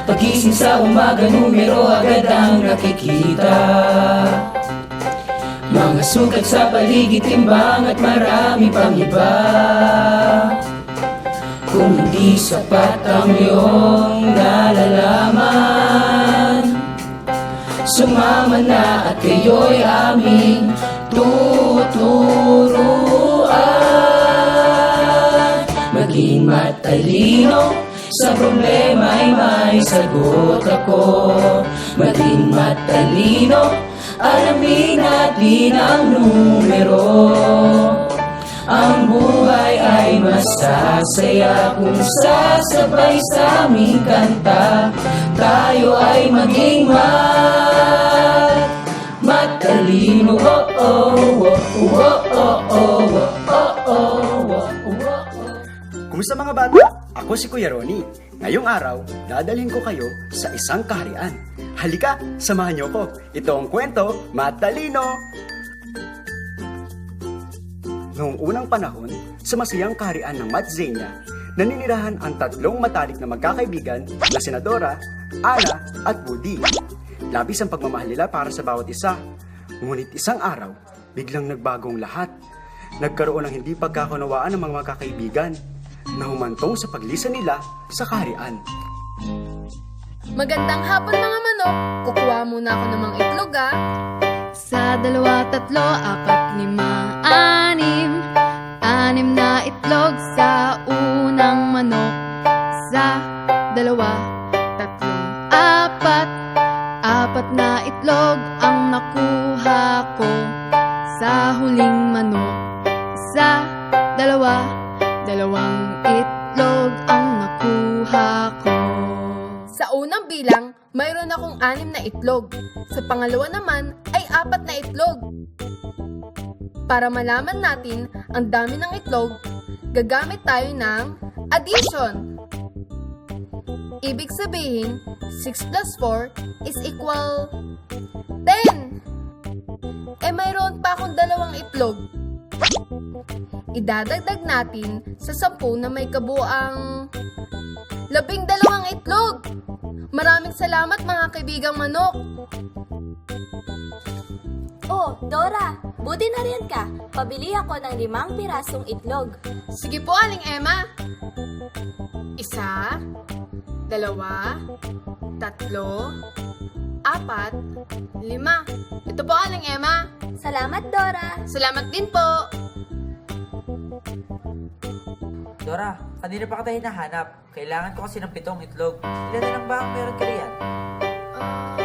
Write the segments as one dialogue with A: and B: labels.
A: Pagising sa umaga, numero agad ang nakikita. Mga sukat sa paligid, timbang at marami pang iba. Kung hindi sapat ang iyong nalalaman, sumama na at kayo'y aming tuturuan. Maging matalino, sa problema ay may sagot ako. Maging matalino, alamin natin ang numero. Ang buhay ay masasaya kung sasabay sa aming kanta. Tayo ay maging matalino.
B: Kumusta mga bata? Ako si Kuya Ronnie. Ngayong araw, dadalhin ko kayo sa isang kaharian. Halika, samahan niyo ko. Ito ang kwento, Matalino! Noong unang panahon, sa masayang kaharian ng Matzenia, naninirahan ang tatlong matalik na magkakaibigan na sina Dora, Ana at Woody. Labis ang pagmamahal nila para sa bawat isa. Ngunit isang araw, biglang nagbagong lahat. Nagkaroon ng hindi pagkakunawaan ng mga magkakaibigan na humantong sa paglisan nila sa kaharian.
C: Magandang hapon mga manok. Kukuha muna ako ng mga itlog Sa 2, 3, 4, 5, 6 6 na itlog sa unang manok. Sa 2, 3, 4 4 na itlog ang nakuha ko sa huling manok. Sa 2, 2 itlog ang nakuha ko. Sa unang bilang, mayroon akong 6 na itlog. Sa pangalawa naman ay 4 na itlog. Para malaman natin ang dami ng itlog, gagamit tayo ng addition. Ibig sabihin, 6 plus 4 is equal 10. Mayroon pa akong 2 itlog. Idadagdag natin sa 10 na may kabuang 12 itlog. Maraming salamat mga kaibigang manok.
D: Oh, Dora, buti na rin ka. Pabili ako ng 5 pirasong itlog.
C: Sige po, Aling Emma. 1, 2, 3, 4, 5. Ito po, Aling Emma.
D: Salamat, Dora.
C: Salamat din po.
E: Dora, kanina pa kita hinahanap. Kailangan ko kasi ng 7 itlog. Ilan na lang ba ang meron ka riyan?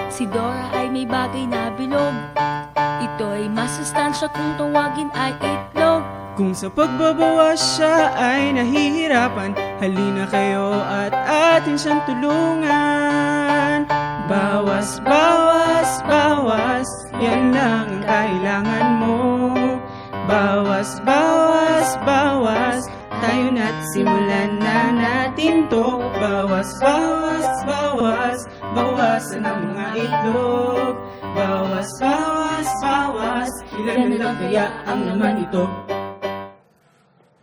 F: Si Dora ay may bagay na bilog. Ito ay masustansya kung tawagin ay itlog.
G: Kung sa pagbabawas siya ay nahihirapan, halina kayo at atin siyang tulungan. Bawas, bawas, bawas, yan lang ang kailangan mo. Bawas, bawas, bawas, tayo na't simulan na natin to. Bawas, bawas, bawas, bawasan ang mga itlog. Bawas, bawas, bawas, ilan na lang kaya ang laman ito?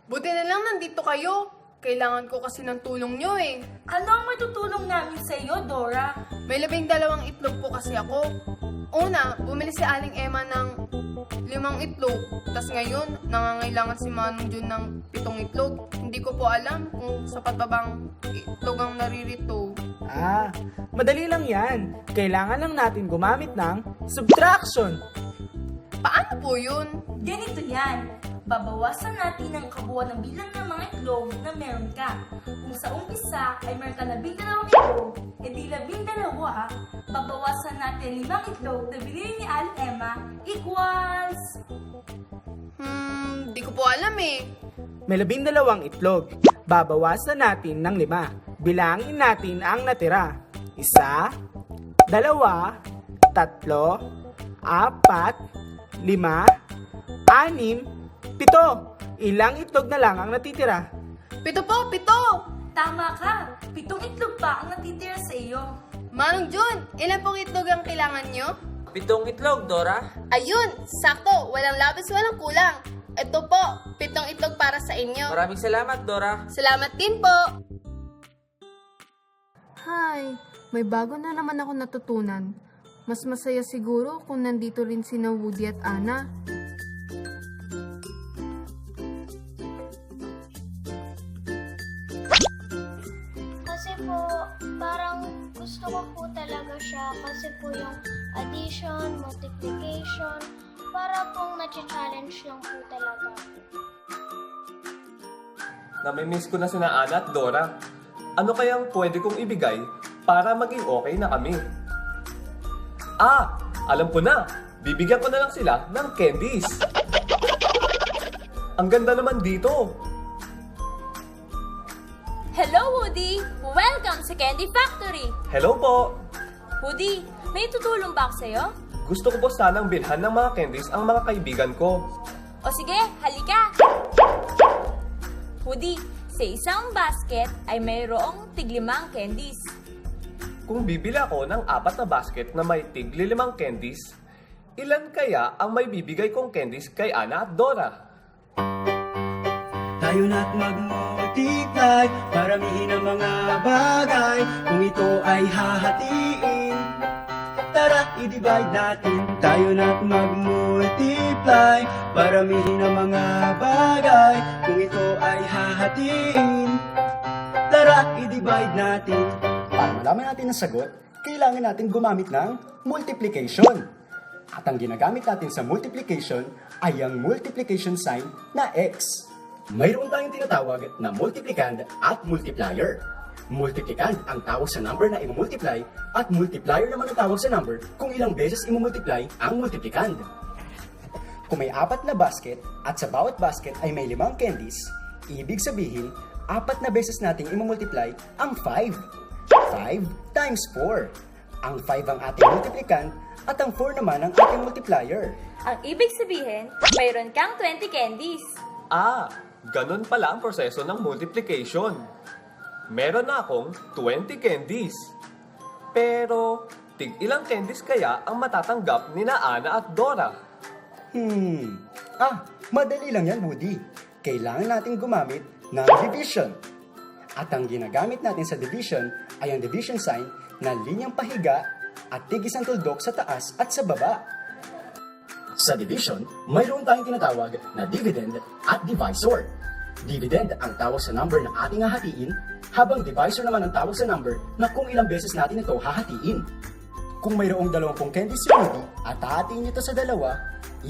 C: Buti na lang nandito kayo. Kailangan ko kasi ng tulong nyo
D: Ano ang matutulong namin sa iyo, Dora?
C: May 12 itlog po kasi ako. Una, bumili si Aling Emma ng 5 itlog. Tapos ngayon, nangangailangan si Manong Jun ng 7 itlog. Hindi ko po alam kung sapat pa bang itlog ang naririto.
G: Madali lang yan. Kailangan lang natin gumamit ng subtraction.
C: Paano po yun?
D: Ganito yan. Babawasan natin ang kabuuan ng bilang ng mga itlog na meron ka. Kung sa umpisa ay meron ka 12 itlog, edi 12, babawasan natin 5 itlog na binili ni Aling Emma equals...
C: Di ko po alam
G: May 12 itlog. Babawasan natin ng 5. Bilangin natin ang natira. 1, 2, 3, 4, 5, 6, 7. Ilang itlog na lang ang natitira?
C: 7 po, 7!
D: Tama ka! 7 itlog pa ang natitira sa iyo.
C: Manong Jun, ilan pong itlog ang kailangan nyo?
E: 7 itlog, Dora.
C: Ayun, sakto. Walang labis, walang kulang. Ito po, 7 itlog para sa inyo.
E: Maraming salamat, Dora.
C: Salamat din po! Hi, may bago na naman ako natutunan. Mas masaya siguro kung nandito rin sina Woody at Ana.
H: Kasi po, parang gusto ko po talaga siya kasi po yung addition, multiplication, para pong na-challenge lang po talaga.
I: Namimiss ko na sina Ana at Dora. Ano kayang pwede kong ibigay para maging okay na kami? Ah! Alam ko na! Bibigyan ko na lang sila ng candies. Ang ganda naman dito.
D: Hello, Woody! Welcome sa Candy Factory!
I: Hello po!
D: Woody, may tutulong ba ako sa'yo?
I: Gusto ko po sanang bilhan ng mga candies ang mga kaibigan ko.
D: O sige, halika! Woody, sa isang basket ay mayroong tig-5 candies.
I: Kung bibili ako ng 4 na basket na may tig-5 candies, ilan kaya ang may bibigay kong candies kay Ana at Dora?
B: Tayo na't mag-multiply, paramihin ang mga bagay, kung ito ay hahatiin. Tara, i-divide natin. Tayo na't mag-multiply, paramihin ang mga bagay, kung ito ay hahatiin. Tara, i-divide natin. Para malaman natin ang sagot, kailangan natin gumamit ng multiplication. At ang ginagamit natin sa multiplication ay ang multiplication sign na X. Mayroon tayong tinatawag na multiplicand at multiplier. Multiplicand ang tawag sa number na i-multiply at multiplier naman ang tawag sa number kung ilang beses i-multiply ang multiplicand. Kung may 4 na basket at sa bawat basket ay may 5 candies, ibig sabihin, 4 na beses nating i-multiply ang 5. 5 times 4. Ang 5 ang ating multiplicand at ang 4 naman ang ating multiplier.
D: Ang ibig sabihin, mayroon kang 20 candies.
I: Ah, ganun pala ang proseso ng multiplication. Meron na akong 20 candies. Pero, tig-ilang candies kaya ang matatanggap ni na Ana at Dora?
B: Madali lang yan, Woody. Kailangan natin gumamit ng division. At ang ginagamit natin sa division ay ang division sign na linyang pahiga at tig-isang tuldok sa taas at sa baba. Sa division, mayroon tayong tinatawag na dividend at divisor. Dividend ang tawag sa number na ating hahatiin, habang divisor naman ang tawag sa number na kung ilang beses natin ito hahatiin. Kung mayroong 20 candies si Woody at hahatiin ito sa 2,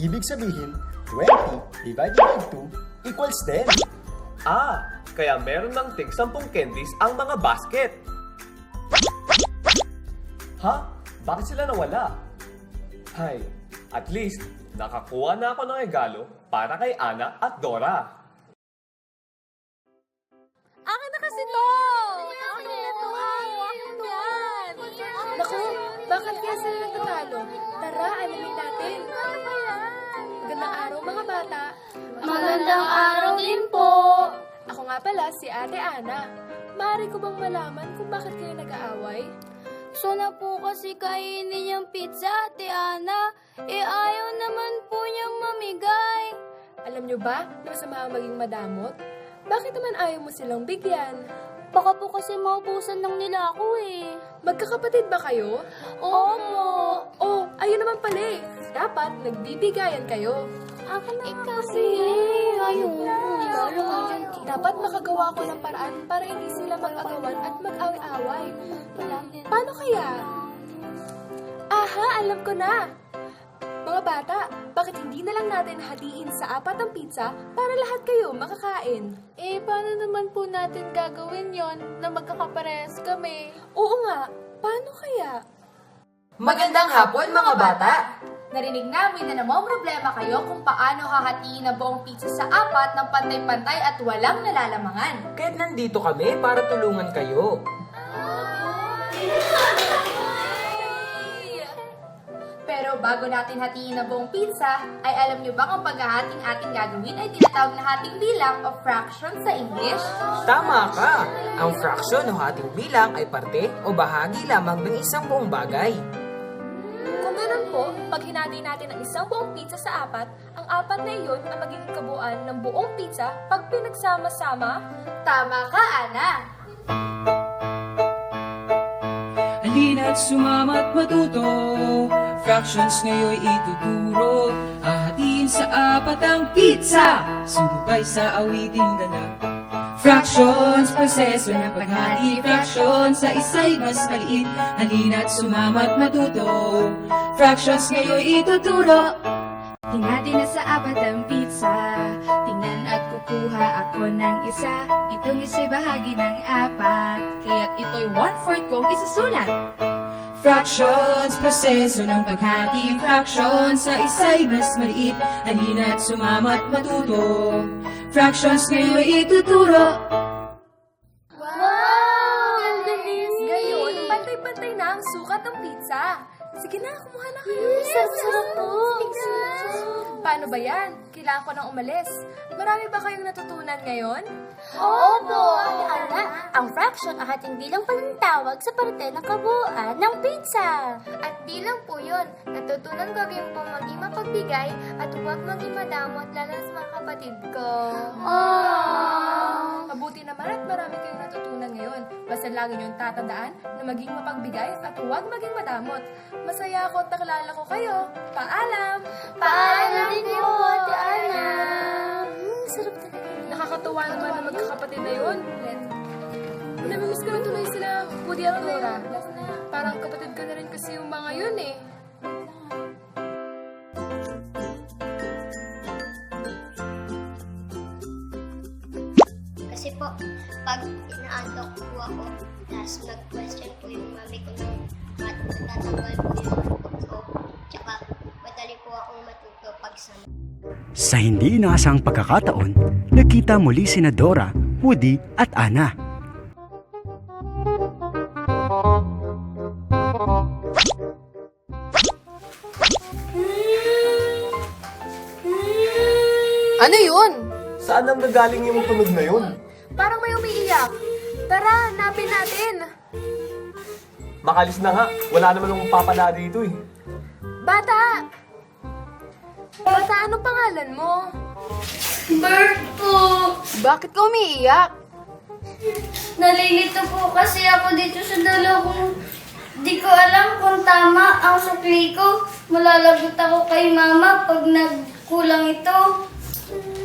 B: ibig sabihin 20 divided by 2 equals 10.
I: Ah, kaya meron ng tig-10 candies ang mga basket. Ha? Bakit sila nawala? Hay, at least, nakakuha na ako ng regalo para kay Ana at Dora.
D: Akin na kasi to!
C: Naku, bakit kaya sila natatalo? Tara, alamin natin. Magandang araw mga bata.
H: Magandang araw din po!
C: Ako nga pala si Ate Ana. Maaari ko bang malaman kung bakit kayo nag-aaway?
H: So na po kasi kainin yung pizza, Ate Ana. Ayaw naman po niyang mamigay.
C: Alam nyo ba na masama ang maging madamot? Bakit naman ayaw mo silang bigyan?
H: Baka po kasi maubusan lang nila ako eh.
C: Magkakapatid ba kayo?
H: Opo.
C: Oh, ayun naman pala eh. Dapat nagbibigayan kayo.
H: Kasi, ayun.
C: Dapat makagawa ko ng paraan para hindi sila mag-agawan at mag-away-away. Paano kaya? Aha, alam ko na! Mga bata, bakit hindi na lang natin hatiin sa 4 ang pizza para lahat kayo makakain? Paano naman po natin gagawin yon na magkakaparehas kami? Oo nga, paano kaya?
A: Magandang hapon mga bata!
J: Narinig namin na namomroblema kayo kung paano hahatiin ang buong pizza sa 4 ng pantay-pantay at walang nalalamangan.
A: Kaya't nandito kami para tulungan kayo.
J: Pero bago natin hatiin ang buong pizza, ay alam nyo ba kung paghahating ating gagawin ay tinatawag na hating bilang o fraction sa English?
A: Tama ka! Ang fraction o hating bilang ay parte o bahagi lamang ng isang buong bagay.
J: Kung Kung ganun po, pag hinati natin ang isang buong pizza sa apat, ang apat na iyon ang magiging kabuuan ng buong pizza pag pinagsama-sama. Tama ka, Ana!
G: Halina't sumama't matuto, fractions ngayon'y ituturo. Hahatiin sa apat ang pizza, sumubay sa awiting dala. Fractions, proseso ng paghati, fractions sa isa'y mas maliit. Halina't sumama't matuto, fractions ngayon'y ituturo.
C: Hinati na sa apat ang pizza, tingnan at kukuha ako ng isa. Itong isa'y bahagi ng apat, kaya't ito'y 1/4 kong isusulat.
G: Fractions, proseso ng paghati, fractions sa isa'y mas maliit. Halina't sumama't matuto, fractions ngayon'y ituturo.
J: Wow! Ang bilis! Ngayon, pantay-pantay na ang sukat ng pizza. Sige na, kumuha na kayo. Sarap po. Paano ba yan? Kailangan ko nang umalis. Marami ba kayong natutunan ngayon?
H: Opo, Ate Ana. Ang fraction ang ating bilang panatawag sa parte ng kabuuan ng pizza. At di lang po yun, natutunan ko rin po maging mapagbigay at huwag maging madamot lalo sa mga kapatid ko.
J: Mabuti naman at marami kayong natutunan ngayon. Basta lagi niyong tatandaan na maging mapagbigay at huwag maging madamot. Masaya ako at nakilala ko kayo. Paalam!
H: Paalam po, Ate Ana. Sarap talaga.
J: Nakakatuwa naman na magkakapatid na yun. Namimiss ko na tuloy sila, Woody at Dora. Parang kapatid ko na rin kasi yung mga yun eh.
H: Kasi po, pag inaantok po ako, tapos nag-question po yung mami ko ng mat, natatanggal po yung antok ko. Tsaka, madali po akong matuto pag sa
B: Sa hindi inaasang pagkakataon, nakita muli sina Dora, Woody at Ana.
J: Ano yun?
I: Saan ang nagaling yung tunog na yun?
J: Parang may umiiyak. Tara, napin natin.
I: Makalis na nga, wala naman akong papala dito eh.
J: Bata! Bata, anong pangalan mo?
H: Bert po!
J: Bakit ka umiiyak?
H: Nalilito po kasi ako dito sa dulo kung di ko alam kung tama ang sukli ko. Malalagot ako kay mama pag nagkulang ito.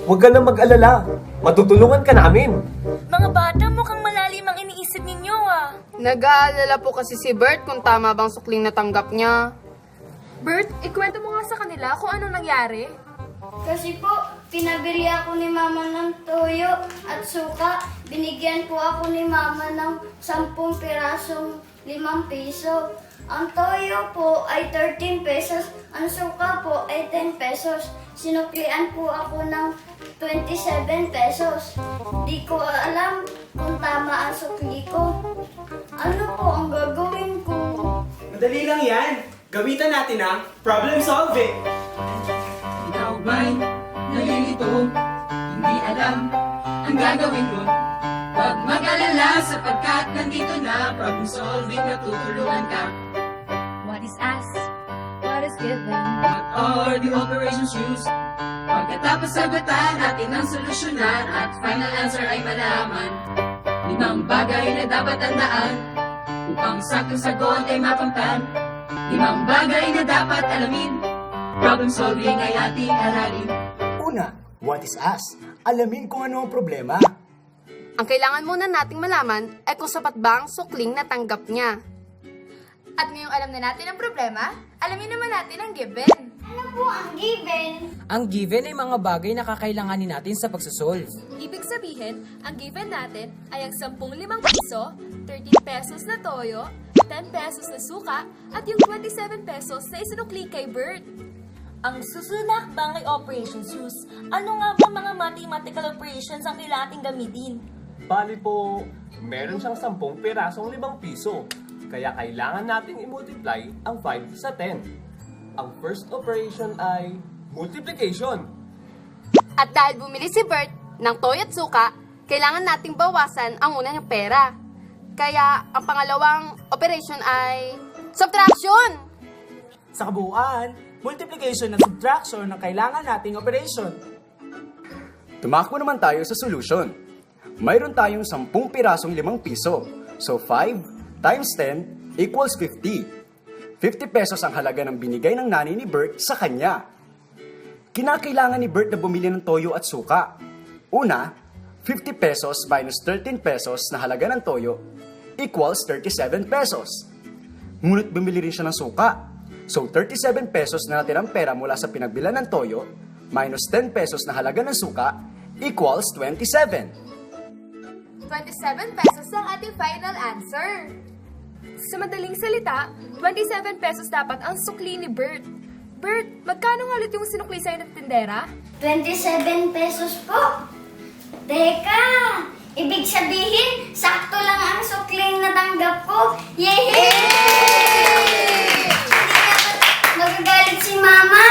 I: Huwag ka na mag-alala, matutulungan ka namin.
D: Mga bata, mukhang malalim ang iniisip ninyo ah.
C: Nag-aalala po kasi si Bert kung tama bang sukling natanggap niya.
J: Bert, ikwento mo nga sa kanila kung ano nangyari.
H: Kasi po, pinabili ako ni mama ng toyo at suka. Binigyan po ako ni mama ng 10 pirasong 5 piso. Ang toyo po ay 13 pesos. Ang suka po ay 10 pesos. Sinuklian po ako ng 27 pesos. Di ko alam kung tama ang sukli ko. Ano po ang gagawin ko?
G: Madali lang yan. Gawitan natin ang problem solving. Ikaw ba'y nalilito? Hindi alam ang gagawin mo. Huwag mag-alala sapagkat nandito na problem solving na tutulungan ka.
F: What is asked? What is given?
G: What are the operations used? Pagkatapos sagutan natin ang solusyonan at final answer ay malaman. 5 bagay na dapat tandaan upang saktong sagot ay makamtan. 5 bagay na dapat alamin. Problem solving ay ating aralin.
B: Una, what is asked? Alamin kung ano ang problema.
C: Ang kailangan muna nating malaman ay kung sapat ba ang sukling natanggap niya.
J: At ngayong alam na natin ang problema, alamin naman natin ang given.
H: Ano po ang given?
E: Ang given ay mga bagay na kakailanganin natin sa pagsusolve.
J: Ibig sabihin, ang given natin ay ang 10 piso, 13 pesos na toyo, 10 pesos na suka, at yung 27 pesos na isinukli kay Bert.
D: Ang susunod na hakbang ay operations use. Ano nga ba mga mathematical operations ang kailangan nating gamitin?
I: Bali po, meron siyang 10 pirasong 5 piso. Kaya kailangan nating i-multiply ang 5 sa 10. Ang first operation ay multiplication.
C: At dahil bumili si Bert ng toyo at suka, kailangan nating bawasan ang una niyang pera. Kaya ang pangalawang operation ay subtraction.
G: Sa kabuuan, multiplication at subtraction ang kailangan nating operation.
B: Tumakbo naman tayo sa solution. Mayroon tayong 10 pirasong 5 piso. So 5 times 10 equals 50. 50 pesos ang halaga ng binigay ng nanay ni Bert sa kanya. Kinakailangan ni Bert na bumili ng toyo at suka. Una, 50 pesos minus 13 pesos na halaga ng toyo equals 37 pesos. Ngunit bumili rin siya ng suka. So 37 pesos na natirang pera mula sa pinagbilan ng toyo minus 10 pesos na halaga ng suka equals 27.
J: 27 pesos ang ating final answer. Sa madaling salita, 27 pesos dapat ang sukli ni Bert. Bert, magkano nga ulit yung sinukli sa'yo ng tindera?
H: 27 pesos po. Teka, ibig sabihin, sakto lang ang sukling natanggap ko. Yehey! Magagalit si Mama.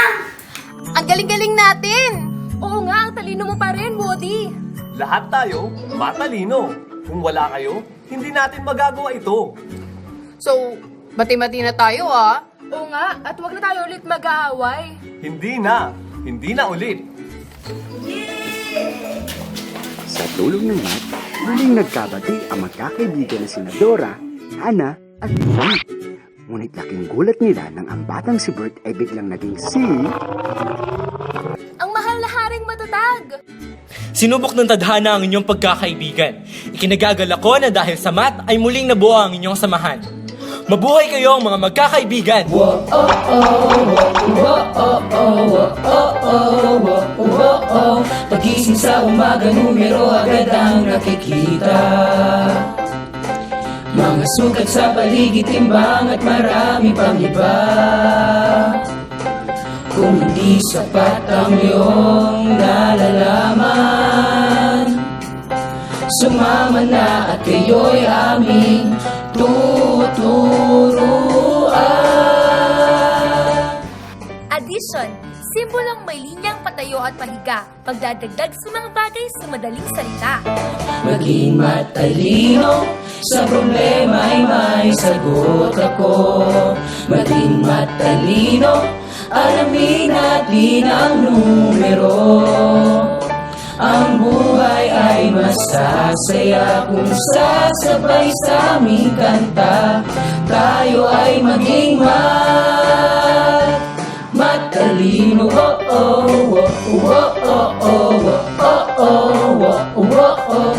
J: Ang galing-galing natin! Oo nga, ang talino mo pa rin, Woody.
I: Lahat tayo matalino. Kung wala kayo, hindi natin magagawa ito.
J: So, mati-mati na tayo ah. Oo nga, at huwag na tayo ulit mag-aaway.
I: Hindi na ulit.
B: Sa tulong ng math, muling nagkabati ang magkakaibigan na sina Dora, Ana at Woody. Ngunit laking gulat nila nang ang batang si Bert ay biglang naging si...
J: Ang mahal na haring matatag!
A: Sinubok ng tadhana ang inyong pagkakaibigan. Ikinagagalak ko na dahil sa math ay muling nabuo ang inyong samahan. Mabuhay kayong mga magkakaibigan! Pagising sa umaga, numero agad ang nakikita. Mga sukat sa paligid, timbang at marami pang iba. Kung hindi sapat ang iyong nalalaman, sumama na at kayo'y aming tuturuan.
J: Addition, simbolong may linyang patayo at pahiga, pagdadagdag sa mga bagay sa madaling salita.
A: Maging matalino, sa problema ay may sagot ako. Maging matalino, alamin natin ang numero. Ang buhay ay masasaya kung sasabay sa aming kanta. Tayo ay maging matalino. Oh oh oh oh oh oh oh oh oh.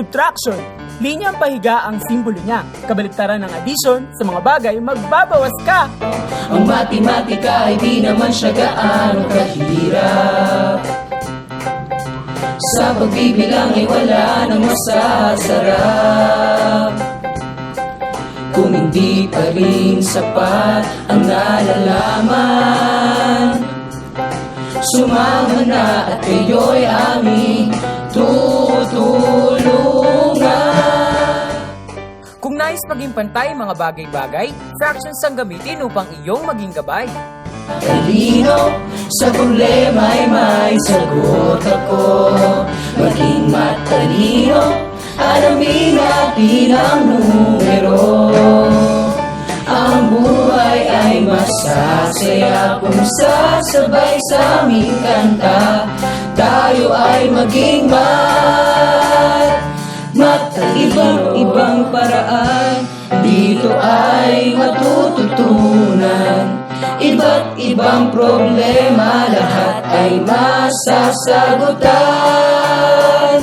G: Subtraction. Linyang pahiga ang simbolo niya. Kabaliktaran ng addition, sa mga bagay, magbabawas ka.
A: Ang matematika ay di naman siya gaano kahirap. Sa pagbibilang ay wala nang masasarap. Kung hindi pa rin sapat ang nalalaman, sumama na at kayo'y aming tutulungan.
G: Kung nais maging pantay mga bagay-bagay, fractions ang gamitin upang iyong maging gabay.
A: Talino, sa problema ay may sagot ako. Maging matalino, alamin natin ang numero. Ang buhay ay masasaya kung sasabay sa aming kanta. Tayo ay maging matalino. Ibang paraan, dito ay matututunan. Iba't ibang problema, lahat ay masasagutan.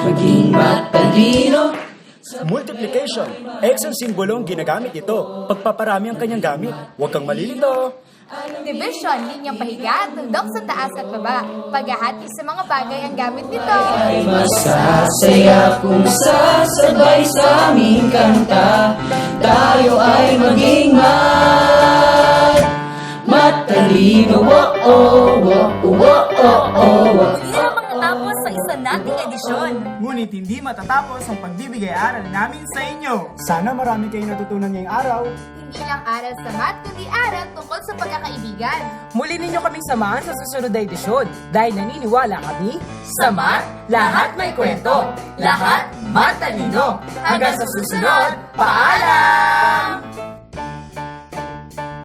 A: Maging matalino.
B: Multiplication. X ang simbolong ginagamit ito. Pagpaparami ang kanyang gamit. Huwag kang malilito.
J: Division, linyang pahiga, tundok sa taas at baba. Paghahati sa mga bagay ang gamit nito.
A: Ay masasaya kung sasabay sa aming kanta. Tayo ay maging matalino. Oh oh oh oh oh oh.
J: Hindi na makatapos sa isa nating edisyon.
G: Ngunit hindi matatapos ang pagbibigay aral namin sa inyo.
B: Sana marami kayong natutunan ngayong araw.
J: Hindi lang aral sa math, kundi aral tungkol sa pagkakaibigan. magkaibigan.
K: Muli ninyo kaming samahan sa susunod na edisyon dahil naniniwala kami sa Mat, lahat may kwento, lahat matalino. Hanggang sa susunod, paalam!